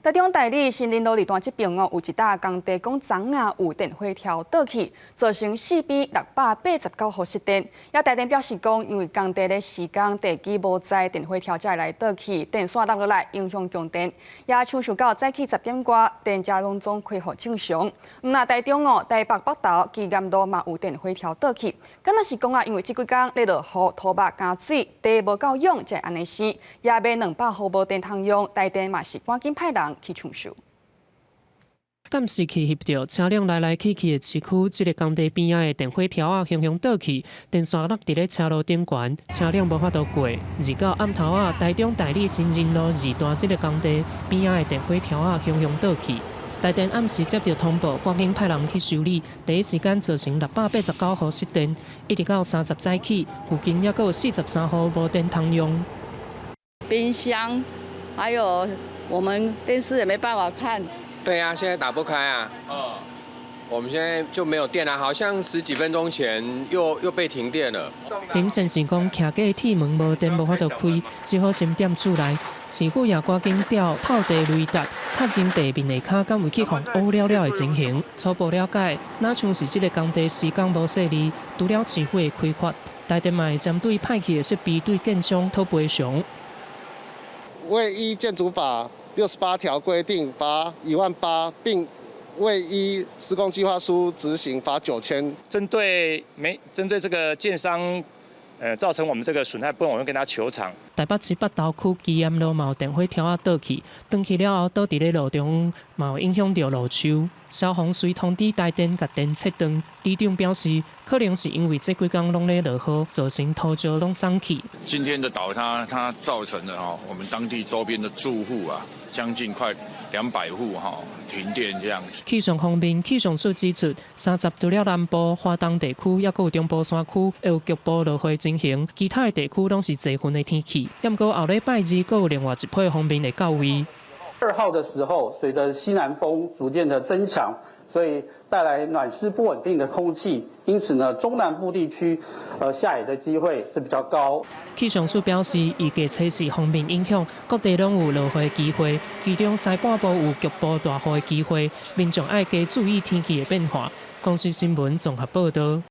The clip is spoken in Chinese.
台中大理新林路二段这边有一搭工地讲昨晚有电火条倒去，造成4边689户失电。也台电表示讲，因为工地咧施工，地基无在，电火条才会来倒去，电线落落来影响供电。也抢修到早起10点外，电价拢总恢复正常。那台中台北北投基岩路嘛有电火条倒去，敢若是讲因为这几天咧落雨、土木加水，地无够用，才会安尼生。也卖200户无电通用，台电嘛是赶紧派人去抢修。监视器翕到车辆来来去去的市区，这个工地边仔的电火条啊，轻倒去，电线落伫咧车路顶悬，车辆无法度过。而到暗头啊，台中大理新仁路2段这个工地边仔的电火条啊，轻倒去。台电暗时接到通报，赶紧派人去修理，第一时间造成689户失电，一直到30早起，附近也有43户无电通用。冰箱，还有我们电视也没办法看。对啊，现在打不开啊。我们现在就没有电了，好像10几分钟前又被停电了。林先生讲，徛过铁门无电无法度开，只好先踮厝内。市府也赶紧调炮地雷达，确认地面的卡敢有去互乌了了的情形。初步了解，哪像是这个工地施工无细腻，除了市府的开发，台电嘛会针对派去的设备对建商讨赔偿。为依建筑法68条规定罚18000，并为依施工计划书执行罚9000。针对这个建商，造成我们这个损害部分，我们跟他求偿。台北市北投区基岩路嘛有电火条倒去，倒去了后倒伫咧路中，嘛有影响到路树。消防随通知台电甲电切断，里长表示，可能是因为这几天拢咧落雨，造成土石拢松去。今天的倒塌，它造成了我们当地周边的住户啊，将近快200户停电这样子。气象方面，气象署指出，30除了南部、华东地区，也有中部山区会有局部落雨情形，其他的地区拢是多云的天气。不过后礼拜2，阁有另外一批方面的到位。2号的时候，随着西南风逐渐的增强，所以带来暖湿不稳定的空气，因此呢，中南部地区下雨的机会是比较高。气象署表示，预计测试方面影响，各地拢有落雨的机会，其中西半部有局部大雨的机会，民众要加注意天气的变化。公司新闻综合报道。